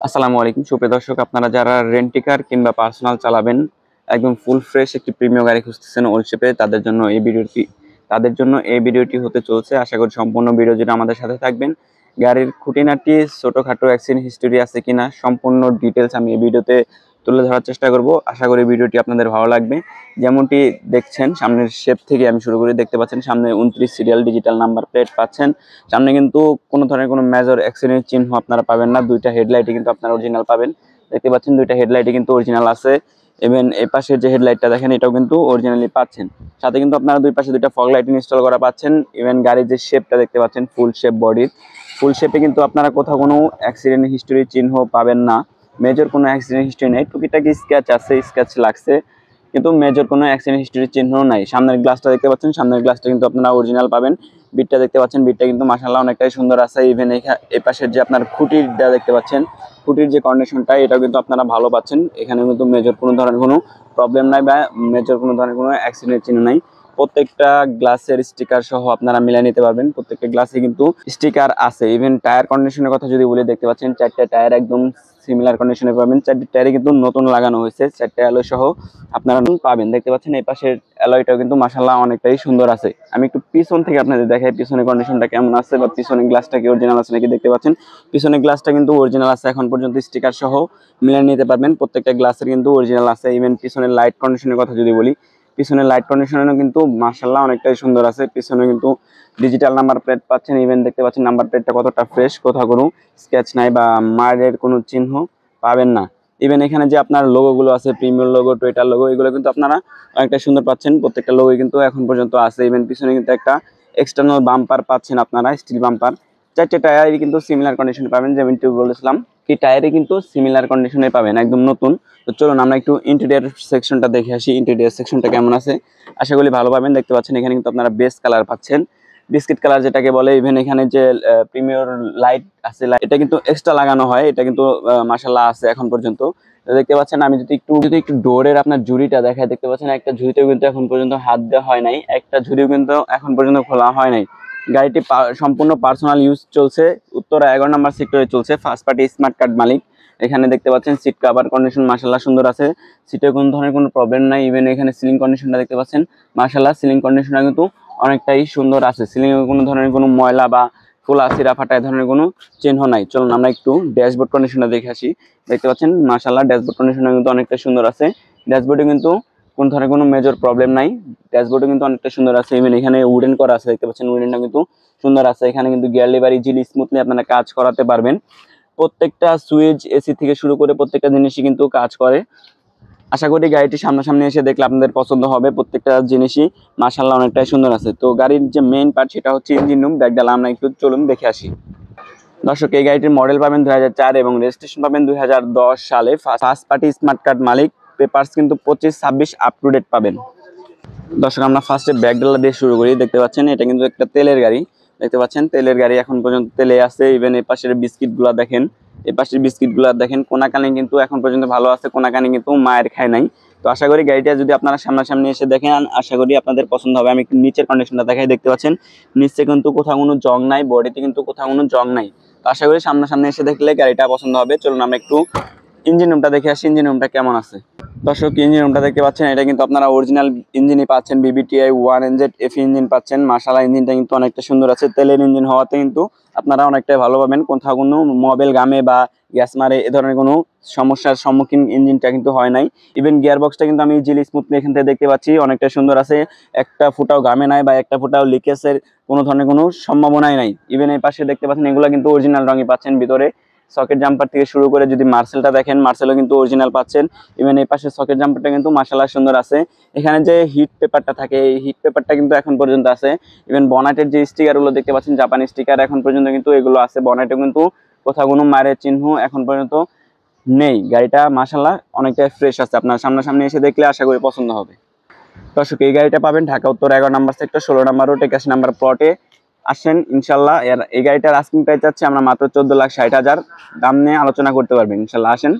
আসসালামু আলাইকুম সুপ্রিয় দর্শক, আপনারা যারা রেন্টি কার কিংবা পার্সোনাল চালাবেন, একদম ফুল ফ্রেশ একটি প্রিমিয়াম গাড়ি খুঁজতেছেন ওলশেপে, তাদের জন্য এই ভিডিওটি হতে চলছে। আশা করি সম্পূর্ণ ভিডিও জুড়ে আমাদের সাথে থাকবেন। গাড়ির খুঁটিনাটি ছোটখাটো অ্যাক্সিডেন্ট হিস্টোরি আছে কিনা সম্পূর্ণ ডিটেলস আমি এই ভিডিওতে তুলে ধরার চেষ্টা করব। আশা করি ভিডিওটি আপনাদের ভালো লাগবে। যেমনটি দেখছেন, সামনের শেপ থেকে আমি শুরু করি। দেখতে পাচ্ছেন সামনে 29 সিরিয়াল ডিজিটাল নাম্বার প্লেট পাচ্ছেন। সামনে কিন্তু কোনো ধরনের কোনো মেজর অ্যাক্সিডেন্ট চিহ্ন আপনারা পাবেন না। দুইটা হেডলাইটই কিন্তু আপনারা অরিজিনাল পাবেন। দেখতে পাচ্ছেন দুইটা হেডলাইটই কিন্তু অরিজিনাল আছে। ইভেন এই পাশে যে হেডলাইটটা দেখেন, এটাও কিন্তু অরিজিনালি পাচ্ছেন। সাথে কিন্তু আপনারা দুই পাশে দুইটা ফগ লাইট ইনস্টল করা পাচ্ছেন। ইভেন গাড়ির যে শেপটা দেখতে পাচ্ছেন, ফুল শেপ বডির, ফুল শেপে কিন্তু আপনারা কোথাও কোনো অ্যাক্সিডেন্ট হিস্টোরি চিহ্ন পাবেন না। মেজর কোনো অ্যাক্সিডেন্ট হিস্টোরি নেই। টুকিটাকি স্ক্র্যাচ আছে, স্ক্র্যাচ লাগছে, কিন্তু মেজর কোনো অ্যাক্সিডেন্ট হিস্টোরির চিহ্ন নাই। সামনের গ্লাসটা দেখতে পাচ্ছেন, সামনের গ্লাসটা কিন্তু আপনারা অরিজিনাল পাবেন। বিটটা দেখতে পাচ্ছেন, বিটটা কিন্তু মাশাআল্লাহ অনেকটাই সুন্দর আছে। ইভেন এই পাশের যে আপনার খুঁটিটা দেখতে পাচ্ছেন, খুঁটির যে কন্ডিশনটা, এটাও কিন্তু আপনারা ভালো পাচ্ছেন। এখানে কিন্তু মেজর কোনো ধরনের কোনো প্রবলেম নাই বা মেজর কোনো ধরনের কোনো অ্যাক্সিডেন্ট চিহ্ন নাই। প্রত্যেকটা গ্লাসের স্টিকার সহ আপনারা মিলিয়ে নিতে পারবেন। প্রত্যেকটা গ্লাসে কিন্তু স্টিকার আছে। ইভেন টায়ার কন্ডিশনের কথা যদি বলি, দেখতে পাচ্ছেন চারটা টায়ার একদম সিমিলার কন্ডিশনে পাবেন। চারটি টায়ারে কিন্তু নতুন লাগানো হয়েছে, চারটে অ্যালয় সহ আপনারা পাবেন। দেখতে পাচ্ছেন এই পাশের অ্যালয়টাও কিন্তু মাশাআল্লাহ অনেকটাই সুন্দর আছে। আমি একটু পিছন থেকে আপনাদের দেখাই পিছনের কন্ডিশনটা কেমন আছে বা পিছনের গ্লাসটা কি অরিজিনাল আছে নাকি। দেখতে পাচ্ছেন পিছনের গ্লাসটা কিন্তু অরিজিনাল আছে, এখন পর্যন্ত স্টিকার সহ মিলিয়ে নিতে পারবেন। প্রত্যেকটা গ্লাসের কিন্তু অরিজিনাল আছে। ইভেন পিছনের লাইট কন্ডিশনের কথা যদি বলি, পিছনের লাইট কন্ডিশনও কিন্তু মাশাআল্লাহ অনেকটাই সুন্দর আছে। পিছনে কিন্তু ডিজিটাল নাম্বার প্লেট পাচ্ছেন। ইভেন দেখতে পাচ্ছেন নাম্বার প্লেটটা কতটা ফ্রেশ, কোথাও কোনো স্ক্র্যাচ নাই বা মারের কোনো চিহ্ন পাবেন না। ইভেন এখানে যে আপনার লোগোগুলো আছে, প্রিমিয়ার লোগো, টয়োটার লোগো, এগুলো কিন্তু আপনারা অনেকটা সুন্দর পাচ্ছেন। প্রত্যেকটা লোগো কিন্তু এখন পর্যন্ত আছে। ইভেন পিছনে কিন্তু একটা এক্সটার্নাল বাম্পার পাচ্ছেন আপনারা, স্টিল বাম্পার। চারটে টায়ারই কিন্তু সিমিলার কন্ডিশনে পাবেন, যেমনটি বলেছিলাম কি টায়ারে কিন্তু সিমিলার কন্ডিশনে পাবেন, একদম নতুন। তো চলুন আমরা একটু ইন্টেরিয়র সেকশনটা দেখে আসি। ইন্টেরিয়র সেকশনটা কেমন আছে, আশা করি ভালো পাবেন। দেখতে পাচ্ছেন এখানে কিন্তু আপনারা বেস কালার পাচ্ছেন, বিস্কিট কালার যেটাকে বলে। ইভেন এখানে যে প্রিমিয়ার লাইট আছে, এটা কিন্তু এক্সট্রা লাগানো হয়। এটা কিন্তু মাশাআল্লাহ আছে এখন পর্যন্ত। দেখতে পাচ্ছেন আমি যদি একটু ডোরের আপনার ঝুড়িটা দেখায়, দেখতে পাচ্ছেন একটা ঝুড়িতেও কিন্তু এখন পর্যন্ত হাত দেওয়া হয় নাই, একটা ঝুড়িও কিন্তু এখন পর্যন্ত খোলা হয় নাই। গাড়িটি সম্পূর্ণ পার্সোনাল ইউজ চলছে। উত্তরা 11 নম্বর সেক্টরে চলছে। ফার্স্ট পার্টি স্মার্ট কার্ড মালিক। এখানে দেখতে পাচ্ছেন সিট কভার কন্ডিশন মাশাআল্লাহ সুন্দর আছে। সিটে কোনো ধরনের কোনো প্রবলেম নাই। ইভেন এখানে সিলিং কন্ডিশনটা দেখতে পাচ্ছেন, মাশাআল্লাহ সিলিং কন্ডিশনটা কিন্তু অনেকটাই সুন্দর আছে। সিলিং এ কোনো ধরনের কোনো ময়লা বা খোলা চিরা ফাটা এই ধরনের কোনো চিহ্ন নাই। চলুন আমরা একটু ড্যাশবোর্ড কন্ডিশনটা দেখে আসি। দেখতে পাচ্ছেন মাশাআল্লাহ ড্যাশবোর্ড কন্ডিশনটা কিন্তু অনেকটা সুন্দর আছে। ড্যাশবোর্ডে কিন্তু কোনো ধরনের কোনো মেজর প্রবলেম নাই। ড্যাশবোর্ডে কিন্তু অনেকটা সুন্দর আছে। ইভেন এখানে উডেন করা আছে, দেখতে পাচ্ছেন উডেনটা কিন্তু সুন্দর আছে। এখানে কিন্তু গিয়ার লিভার ইজিলি স্মুথলি আপনারা কাজ করাতে পারবেন। প্রত্যেকটা সুইচ এসি থেকে শুরু করে প্রত্যেকটা জিনিসই কিন্তু কাজ করে। আশা করি গাড়িটি সামনাসামনি এসে দেখলে আপনাদের পছন্দ হবে। প্রত্যেকটা জিনিসই মাশাআল্লাহ অনেকটাই সুন্দর আছে। তো গাড়ির যে মেইন পার্ট সেটা হচ্ছে ইঞ্জিন রুম। ব্যাকডালা আমরা একটু চলুন দেখে আসি। দর্শক, এই গাড়িটির মডেল পাবেন 2004 এবং রেজিস্ট্রেশন পাবেন 2010 সালে। ফার্স্ট পার্টি স্মার্ট কার্ড মালিক। পেপারস কিন্তু 25-26 আপ টু ডেট পাবেন। দর্শক, আমরা ফার্স্টে ব্যাকডালা দিয়ে শুরু করি। দেখতে পাচ্ছেন এটা কিন্তু একটা তেলের গাড়ি। দেখতে পাচ্ছেন তেলের গাড়ি, এখন পর্যন্ত তেলে আছে। ইভেন এই পাশের বিস্কিটগুলো দেখেন, এই পাশের বিস্কিটগুলো দেখেন, কোনাকানি কিন্তু এখন পর্যন্ত ভালো আছে, কোনাকানি কিন্তু মায়ের খায় নাই। তো আশা করি গাড়িটা যদি আপনারা সামনাসামনি এসে দেখেন, আশা করি আপনাদের পছন্দ হবে। আমি একটু নিচের কন্ডিশনটা দেখাই। দেখতে পাচ্ছেন নিচে কিন্তু কোথাও কোনো জং নাই, বডিতে কিন্তু কোথাও কোনো জং নাই। তো আশা করি সামনাসামনি এসে দেখলে গাড়িটা পছন্দ হবে। চলুন আমরা একটু ইঞ্জিন রুমটা দেখে আসি, ইঞ্জিন রুমটা কেমন আছে। দর্শক, ইঞ্জিন রুমটা দেখতে পাচ্ছেন, এটা কিন্তু আপনারা অরিজিনাল ইঞ্জিনই পাচ্ছেন। বিবিটিআই 1NZ এফি ইঞ্জিন পাচ্ছেন। মাশাআল্লাহ ইঞ্জিনটা কিন্তু অনেকটা সুন্দর আছে। তেলের ইঞ্জিন হওয়াতে কিন্তু আপনারা অনেকটাই ভালো পাবেন। কোথাও কোনো মোবিল গামে বা গ্যাস মারে এ ধরনের কোনো সমস্যার সম্মুখীন ইঞ্জিনটা কিন্তু হয় নাই। ইভেন গিয়ার বক্সটা কিন্তু আমি ইজিলি স্মুথলি এখান থেকে দেখতে পাচ্ছি, অনেকটা সুন্দর আছে। একটা ফুটাও গামে নাই বা একটা ফুটাও লিকেজের কোনো ধরনের কোনো সম্ভাবনাই নাই। ইভেন এই পাশে দেখতে পাচ্ছেন এগুলো কিন্তু অরিজিনাল রঙই পাচ্ছেন। ভিতরে সকেট জাম্পার থেকে শুরু করে যদি মার্সেলটা দেখেন, মার্সেলও কিন্তু অরিজিনাল পাচ্ছেন। ইভেন এই পাশে সকেট জাম্পারটা কিন্তু মাশাআল্লাহ সুন্দর আছে। এখানে যে হিট পেপারটা থাকে, এই হিট পেপারটা কিন্তু এখন পর্যন্ত আছে। ইভেন বনেটের যে স্টিকারগুলো দেখতে পাচ্ছেন, জাপানি স্টিকার এখন পর্যন্ত কিন্তু এগুলো আছে। বনেটে কিন্তু কোথাও কোনো মারের চিহ্ন এখন পর্যন্ত নেই। গাড়িটা মাশাআল্লাহ অনেকটাই ফ্রেশ আছে। আপনার সামনাসামনি এসে দেখলে আশা করি পছন্দ হবে। দর্শক, এই গাড়িটা পাবেন ঢাকা উত্তর 11 নম্বর সেক্টর 16 নম্বর রোড 81 নম্বর প্লটে। আসেন ইনশাল্লাহ। এই গাড়িটার আস্কিং প্রাইস চাচ্ছি আমরা মাত্র 14,60,000। দাম নিয়ে আলোচনা করতে পারবেন ইনশাল্লাহ। আসেন।